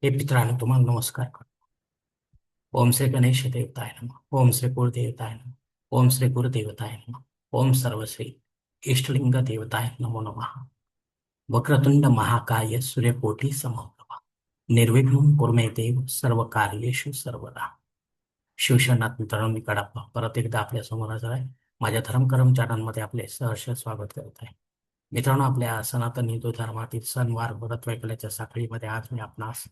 हे मित्रांनो, तुम्हाला नमस्कार करतो. ओम श्री गणेश देवताय नमः. ओम श्री गुरुदेवताय नमः. ओम श्री गुरुदेवताय नमः. ओम सर्वश्री इष्टलिंग देवताय नमो नमः. वक्रतुंड महाकाय सूर्यकोटी समप्रभा निर्विघ्नं कुरु मे देव सर्व कार्येषु सर्वदा. शिवशरणात मित्रांनो, मी कडाप्पा परत एकदा आपल्या समोर हजर आहे. माझ्या धर्मकरम चॅनलमध्ये आपले सहर्ष स्वागत करत आहे. मित्रांनो, आपल्या सनातन हिंदू धर्मातील सणवार व्रत वैकल्याच्या साखळीमध्ये आज मी आपणास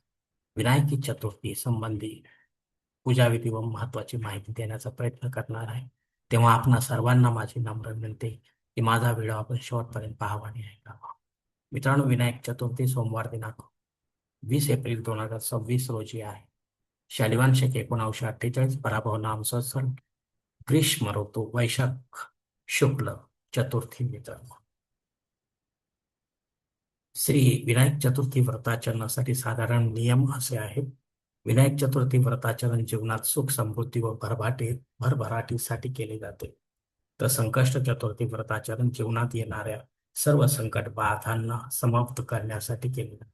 विनायकी चतुर्थी संबंधी पूजाविधी व महत्वाची माहिती देण्याचा प्रयत्न करणार आहे. तेव्हा आपणा सर्वांना माझी नम्र विनंती की माझा व्हिडिओ आपण शेवटपर्यंत पाहावा आणि ऐकावा. मित्रांनो, विनायक चतुर्थी सोमवार दिनांक 20 एप्रिल 2026 रोजी आहे. शालिवान शके 1948 पराभव नाम संवत्सर ग्रीष्म ऋतू वैशाख शुक्ल चतुर्थी मित्रांनो. श्री विनायक चतुर्थी व्रताचरणासाठी साधारण नियम असे आहेत. विनायक चतुर्थी व्रताचरण जीवनात सुख समृद्धी व भरभराटीसाठी केले जाते. तर संकष्ट चतुर्थी व्रताचरण जीवनात येणाऱ्या सर्व संकट बाधांना समाप्त करण्यासाठी केले जाते.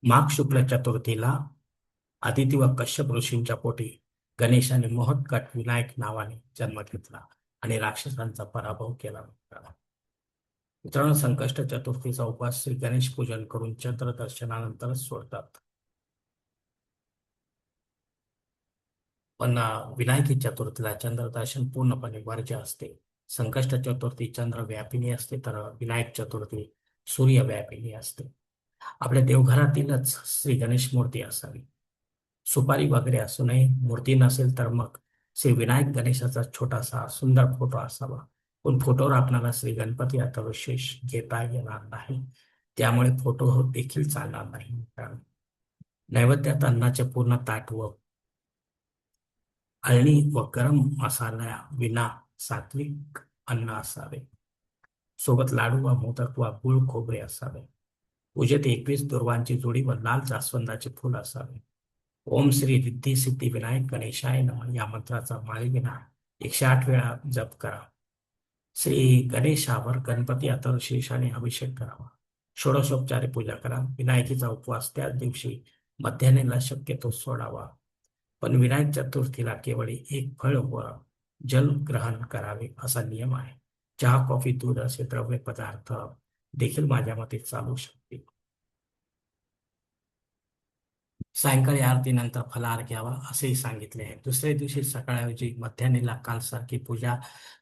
माघ शुक्ल चतुर्थीला आदिती व कश्यप ऋषींच्या पोटी गणेशाने मोहत्कट विनायक नावाने जन्म घेतला आणि राक्षसांचा पराभव केला होता. मित्रांनो, संकष्ट चतुर्थीचा उपवास श्री गणेश पूजन करून चंद्र दर्शनानंतरच सोडतात. पण विनायकी चतुर्थीला चंद्रदर्शन पूर्णपणे वर्ज्य असते. संकष्ट चतुर्थी चंद्र व्यापिनी असते, तर विनायक चतुर्थी सूर्य व्यापिनी असते. आपल्या देवघरातीलच श्री गणेश मूर्ती असावी. सुपारी वगैरे असू नये. मूर्ती नसेल तर मग श्री विनायक गणेशाचा छोटासा सुंदर फोटो असावा. पण फोटोवर आपल्याला श्री गणपती आता विशेष घेता येणार नाही, त्यामुळे फोटो देखील चालणार नाही. नैवेद्यात अन्नाचे पूर्ण ताट व अळणी व गरम मसाला विना सात्विक अन्न असावे. सोबत लाडू व मोदक व गुळ खोबरे असावे. पूजेत 21 दुर्वांची जोडी व लाल जास्वंदाचे फूल असावे. ओम श्री रिद्धी सिद्धी विनायक गणेशाय नमः या मंत्राचा माळेविना 108 वेळा जप करा. श्री गणेशावर गणपती अथर्व शीर्षाने अभिषेक करावा. षोडशोपचारे पूजा करा. विनायकीचा उपवास त्याच दिवशी मध्यान्हेला शक्यतो सोडावा. पण विनायक चतुर्थीला केवळ एक फळ व जल ग्रहण करावे असा नियम आहे. चहा, कॉफी, दूध असे द्रव्य पदार्थ देखील माझ्या मते चालू शकतील. सायंकाळी आरतीनंतर फलाहार घ्यावा असेही सांगितले आहे. दुसऱ्या दिवशी सकाळऐवजी मध्यान्हेला कालसारखी पूजा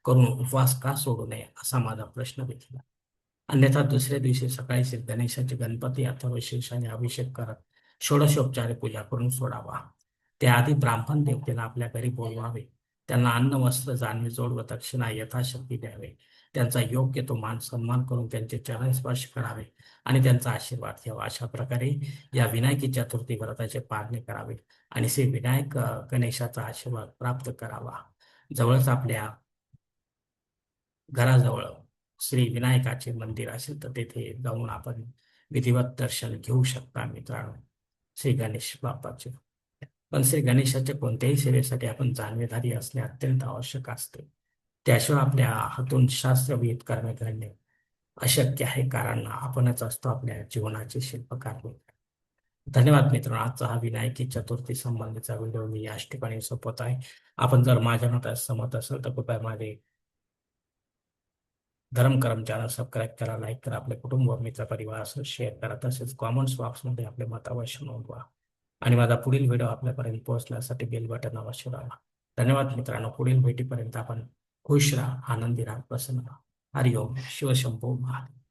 करून उपवास का सोडू नये असा माझा प्रश्न देखील आहे. अन्यथा दुसऱ्या दिवशी सकाळी श्री गणेशाचे गणपती अथवा शीर्षाने अभिषेक करत षोडशोपचारे पूजा करून सोडावा. त्याआधी ब्राह्मण देवतेला आपल्या घरी बोलवावे. त्यांना अन्न, वस्त्र, जानवी, जोड व दक्षिणा यथाशक्ती द्यावे. त्यांचा योग्य तो मान सन्मान करून त्यांचे चरण स्पर्श करावे आणि त्यांचा आशीर्वाद घ्यावा. अशा प्रकारे या विनायकी चतुर्थी व्रताचे पाळणे करावे आणि श्री विनायक गणेशाचा आशीर्वाद प्राप्त करावा. जवळच आपल्या घराजवळ श्री विनायकाचे मंदिर असेल तर तेथे जाऊन आपण विधिवत दर्शन घेऊ शकता. मित्रांनो, श्री गणेश बाप्पाचे पण श्री गणेशाच्या कोणत्याही सेवेसाठी आपण जाणवेधारी असणे अत्यंत आवश्यक असते. त्याशिवाय आपल्या हातून शास्त्रविहित कर्म घडणे अशक्य आहे, कारण आपणच असतो आपल्या जीवनाचे शिल्पकार. धन्यवाद मित्रांनो. आजचा हा विनायकी चतुर्थी संबंधीचा व्हिडिओ मी याच ठिकाणी संपवत आहे. आपण जर माझ्या मतात सहमत असेल तर कृपया माझे धर्मकरम चॅनल सबस्क्राईब करा, लाईक करा, आपले कुटुंब, मित्र, परिवारासह शेअर करा. तसेच कॉमेंट्स बॉक्समध्ये आपले मत अवश्य नोंदवा आणि माझा पुढील व्हिडिओ आपल्यापर्यंत पोहोचण्यासाठी बेल बटन अवश्य दाबा. धन्यवाद मित्रांनो. पुढील भेटीपर्यंत आपण खुश राहा, आनंदी राहा, प्रसन्न राहा. हरिओम. शिवशंभो महादेव.